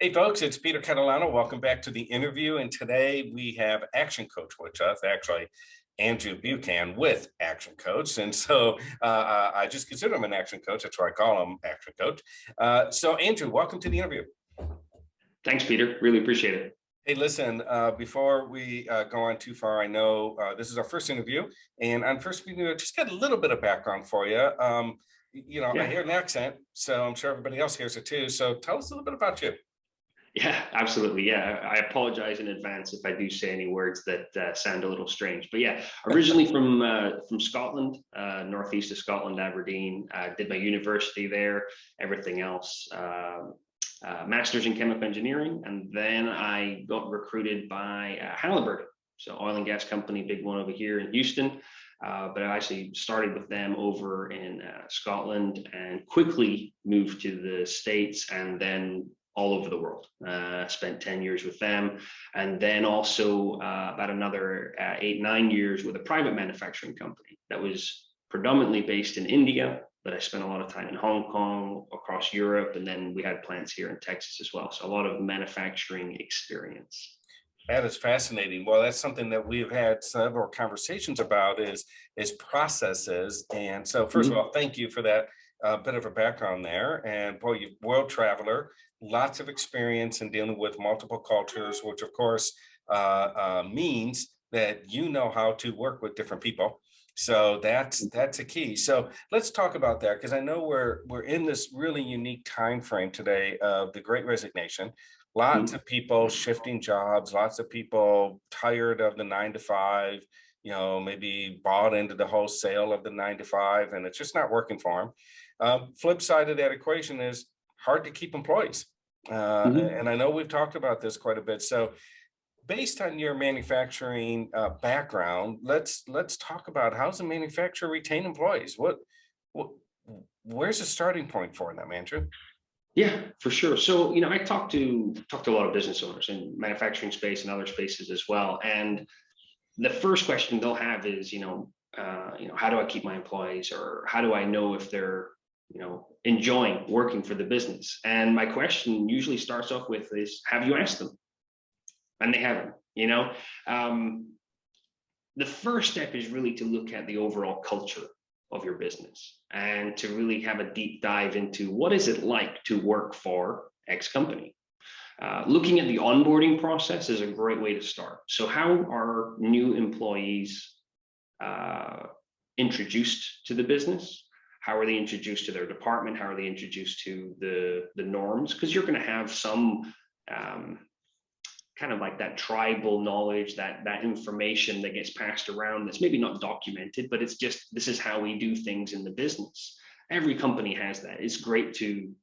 Hey folks, it's Peter Catalano. Welcome back to the interview. And today we have ActionCoach with us, actually, Andrew Buchan with ActionCoach. And so I just consider him an action coach. That's why I call him ActionCoach. So, Andrew, welcome to the interview. Thanks, Peter. Really appreciate it. Hey, listen, before we go on too far, I know this is our first interview. And on first, we just got a little bit of background for you. I Yeah, hear an accent, so I'm sure everybody else hears it too. So tell us a little bit about you. yeah, absolutely. Yeah, I apologize in advance if I do say any words that sound a little strange. But yeah, originally from Scotland, northeast of Scotland, Aberdeen. Did my university there, everything else. Master's in chemical engineering, and then I got recruited by Halliburton, so oil and gas company, big one over here in Houston. But I actually started with them over in Scotland and quickly moved to the States and then all over the world. Spent 10 years with them, and then also about another 8, 9 years with a private manufacturing company that was predominantly based in India, but I spent a lot of time in Hong Kong, across Europe, and then we had plants here in Texas as well. So a lot of manufacturing experience. That is fascinating. Well, that's something that we've had several conversations about is processes. And so, first of Mhm. all, thank you for that bit of a background there. And boy, you world traveler, lots of experience in dealing with multiple cultures, which of course means that you know how to work with different people. So that's a key. So let's talk about that because I know we're in this really unique time frame today of the Great Resignation. Lots Mhm. of people shifting jobs, lots of people tired of the 9 to 5, maybe bought into the whole sale of the 9 to 5, and it's just not working for them. Flip side of that equation is hard to keep employees. Mhm. And I know we've talked about this quite a bit. So, based on your manufacturing background, let's talk about how's a manufacturer retain employees. What, where's the starting point for them, Andrew? Yeah, for sure. So, I talk to a lot of business owners in manufacturing space and other spaces as well. And the first question they'll have is, how do I keep my employees, or how do I know if they're, enjoying working for the business? And my question usually starts off with is, have you asked them? And they haven't. Um, the first step is really to look at the overall culture of your business and to really have a deep dive into what is it like to work for X company. Looking at the onboarding process is a great way to start. So how are new employees uh, introduced to the business? How are they introduced to their department? How are they introduced to the norms? Because you're going to have some um, kind of like that tribal knowledge, that information that gets passed around that's maybe not documented, but it's just, this is how we do things in the business. Every company has that. It's great to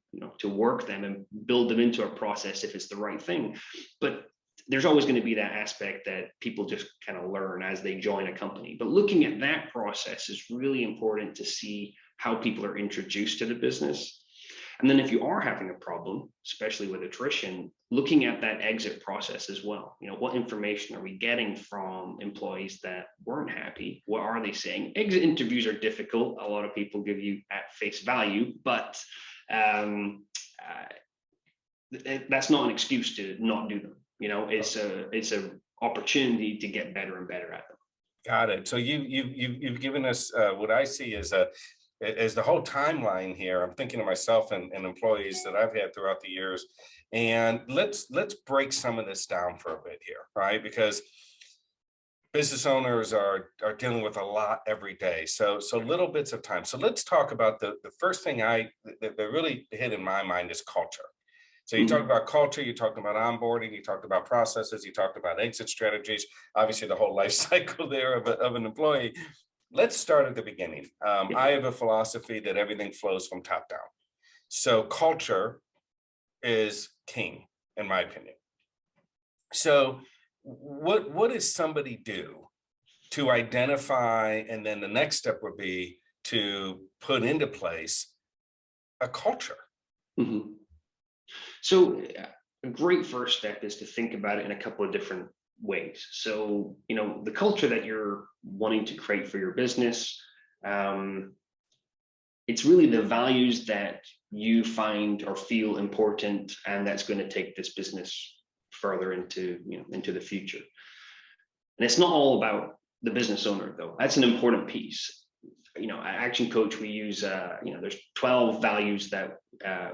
work them and build them into a process if it's the right thing, but there's always going to be that aspect that people just kind of learn as they join a company. But looking at that process is really important to see how people are introduced to the business. And then if you are having a problem, especially with attrition, looking at that exit process as well. What information are we getting from employees that weren't happy? What are they saying? Exit interviews are difficult. A lot of people give you at face value, but that's not an excuse to not do them. It's a opportunity to get better and better at them. Got it. So you've given us what I see as the whole timeline here. I'm thinking of myself and employees that I've had throughout the years, and let's break some of this down for a bit here, right? Because business owners are dealing with a lot every day. So little bits of time. So let's talk about the first thing that really hit in my mind is culture. So you talked Mhm. about culture, you talked about onboarding, you talked about processes, you talked about exit strategies, obviously the whole life cycle there of an employee. Let's start at the beginning. Yeah. I have a philosophy that everything flows from top down. So culture is king, in my opinion. So what does somebody do to identify, and then the next step would be to put into place a culture? Mhm. So a great first step is to think about it in a couple of different ways. So, the culture that you're wanting to create for your business, it's really the values that you find or feel important, and that's going to take this business further into, into the future. And it's not all about the business owner, though. That's an important piece. At ActionCoach, we use, there's 12 values that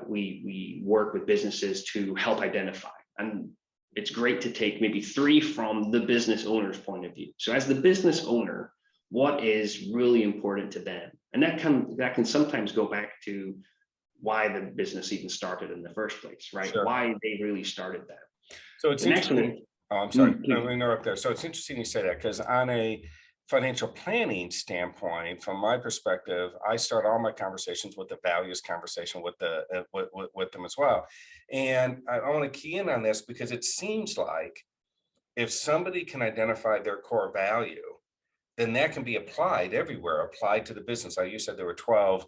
we work with businesses to help identify. And it's great to take maybe 3 from the business owner's point of view. So as the business owner, what is really important to them? And that can sometimes go back to why the business even started in the first place, right? Sure. Why they really started that. So it's The next one. interesting. Oh, I'm sorry. I'm going to interrupt there. So it's interesting you say that, because on a financial planning standpoint, from my perspective, I start all my conversations with the values conversation with them as well. And I want to key in on this, because it seems like if somebody can identify their core value, then that can be applied everywhere, applied to the business. You said there were 12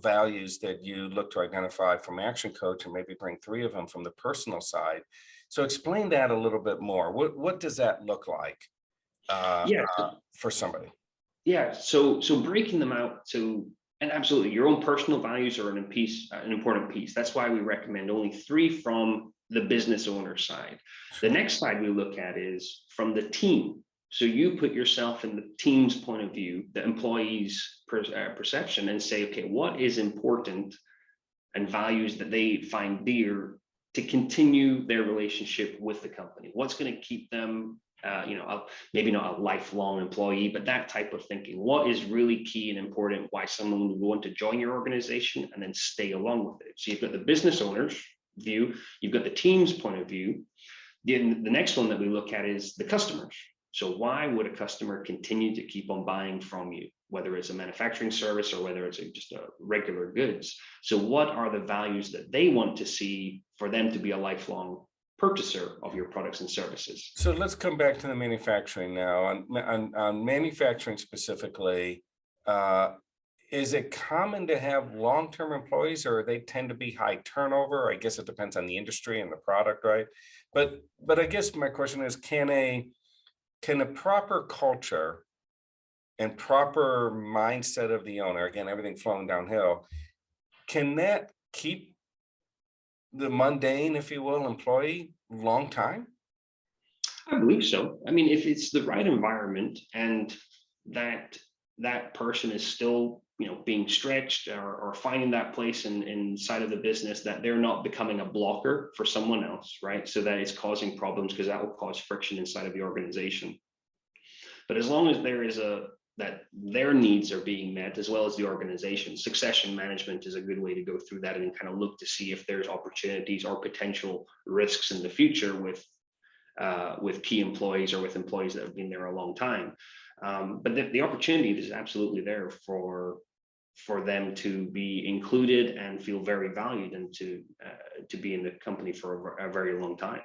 values that you look to identify from ActionCoach, and maybe bring 3 of them from the personal side. So explain that a little bit more. What does that look like for somebody? Yeah. So breaking them out. And absolutely, your own personal values are an important piece. That's why we recommend only 3 from the business owner side. The next side we look at is from the team. So you put yourself in the team's point of view, the employee's perception, and say, okay, what is important and values that they find dear to continue their relationship with the company? What's going to keep them, maybe not a lifelong employee, but that type of thinking. What is really key and important, why someone would want to join your organization and then stay along with it? So you've got the business owner's view, you've got the team's point of view. Then the next one that we look at is the customers. So why would a customer continue to keep on buying from you, whether it's a manufacturing service or whether it's just a regular goods? So what are the values that they want to see for them to be a lifelong purchaser of your products and services? So let's come back to the manufacturing now. On manufacturing specifically, is it common to have long-term employees, or they tend to be high turnover? I guess it depends on the industry and the product, right? But I guess my question is, can a proper culture and proper mindset of the owner, again, everything flowing downhill, can that keep the mundane, if you will, employee long time? I believe so. I mean, if it's the right environment and that person is still, being stretched or finding that place inside of the business, that they're not becoming a blocker for someone else, right? So that it's causing problems, because that will cause friction inside of the organization. But as long as that their needs are being met, as well as the organization, succession management is a good way to go through that and kind of look to see if there's opportunities or potential risks in the future with key employees or with employees that have been there a long time. But the opportunity is absolutely there for them to be included and feel very valued, and to be in the company for a very long time.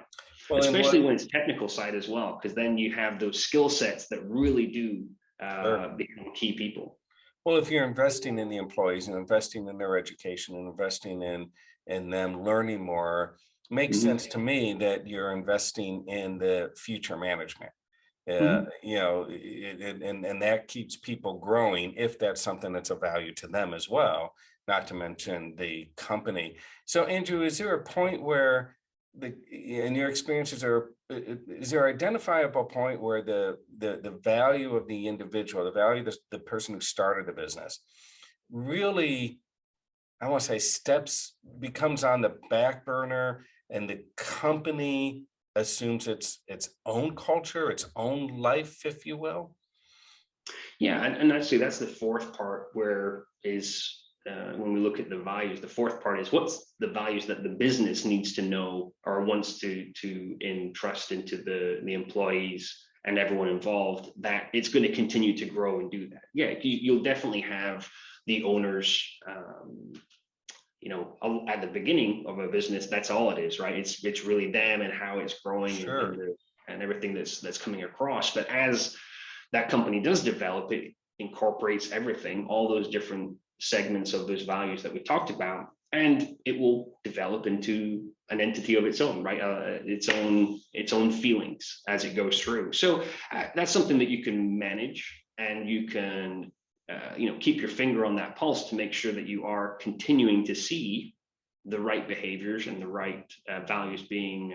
Well, especially when it's technical side as well, because then you have those skill sets that really do become key people. Well, if you're investing in the employees and investing in their education and investing in them learning more, makes sense to me that you're investing in the future management. And that keeps people growing, if that's something that's of value to them as well, not to mention the company. So Andrew, is there a point where in your experiences, is there an identifiable point where the value of the individual, the value of the person who started the business, really, I want to say, becomes on the back burner, and the company assumes its own culture, its own life, if you will? Yeah, and actually that's the fourth part, where is when we look at the values, the fourth part is, what's the values that the business needs to know or wants to entrust into the employees and everyone involved, that it's going to continue to grow and do that. Yeah, you'll definitely have the owners, at the beginning of a business, that's all it is, right? It's really them and how it's growing. Sure. and everything that's coming across. But as that company does develop, it incorporates everything, all those different segments of those values that we talked about, and it will develop into an entity of its own, right? Its own feelings as it goes through. So that's something that you can manage, and you can keep your finger on that pulse to make sure that you are continuing to see the right behaviors and the right values being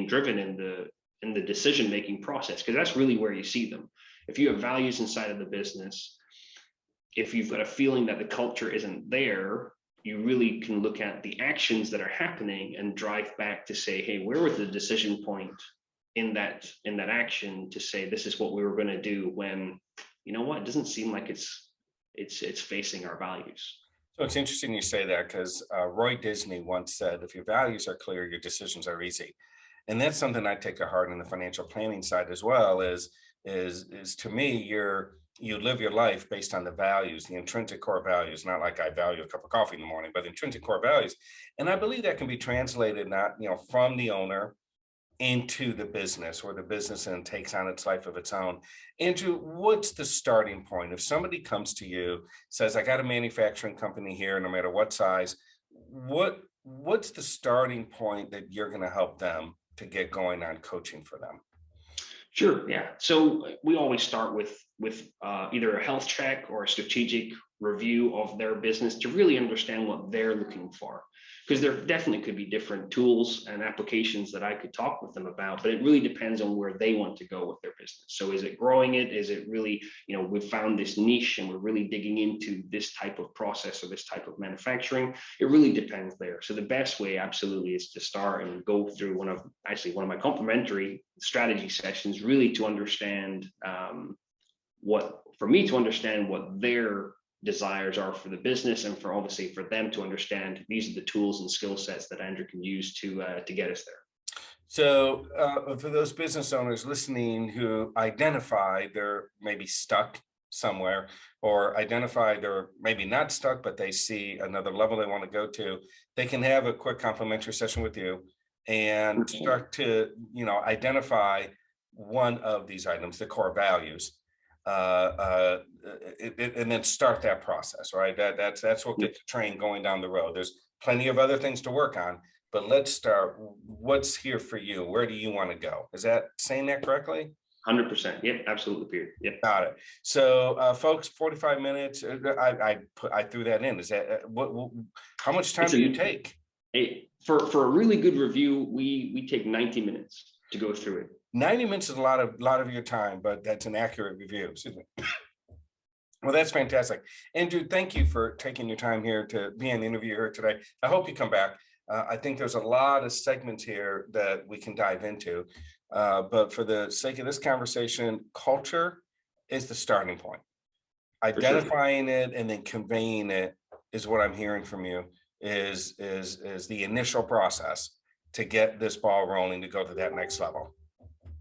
driven in the decision making process, because that's really where you see them. If you have values inside of the business, if you've got a feeling that the culture isn't there, you really can look at the actions that are happening and drive back to say, hey, where was the decision point in that action to say this is what we were going to do, when you know what, it doesn't seem like it's facing our values. So it's interesting you say that, because Roy Disney once said, if your values are clear, your decisions are easy. And that's something I take to heart in the financial planning side as well, is to me, you live your life based on the values, the intrinsic core values, not like I value a cup of coffee in the morning, but intrinsic core values. And I believe that can be translated not, from the owner into the business, or the business and takes on its life of its own. Andrew, what's the starting point? If somebody comes to you, says, I got a manufacturing company here, no matter what size, what's the starting point that you're going to help them to get going on coaching for them? Sure. Yeah. So we always start with either a health check or a strategic review of their business to really understand what they're looking for. Because there definitely could be different tools and applications that I could talk with them about, but it really depends on where they want to go with their business. So is it growing it? Is it really, we've found this niche and we're really digging into this type of process or this type of manufacturing? It really depends there. So the best way absolutely is to start and go through one of my complimentary strategy sessions, really to understand what their desires are for the business, and for obviously for them to understand these are the tools and skill sets that Andrew can use to get us there. So for those business owners listening who identify they're maybe stuck somewhere, or identify they're maybe not stuck, but they see another level they want to go to, they can have a quick complimentary session with you and start to, identify one of these items, the core values, and then start that process, right? That's what gets the train going down the road. There's plenty of other things to work on, but let's start. What's here for you? Where do you want to go? Is that saying that correctly? 100%. Yep, absolutely. Period. Yep. Got it. So, folks, 45 minutes. I threw that in. Is that how much time do you take? For a really good review, we take 90 minutes to go through it. 90 minutes is a lot of your time, but that's an accurate review. Excuse me. Well, that's fantastic. Andrew, thank you for taking your time here to be an interview here today. I hope you come back. I think there's a lot of segments here that we can dive into. But for the sake of this conversation, culture is the starting point. Identifying it and then conveying it is what I'm hearing from you, is the initial process to get this ball rolling to go to that next level.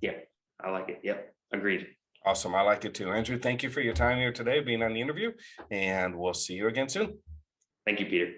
Yeah, I like it. Yep, agreed. Awesome. I like it too. Andrew, thank you for your time here today, being on the interview, and we'll see you again soon. Thank you, Peter.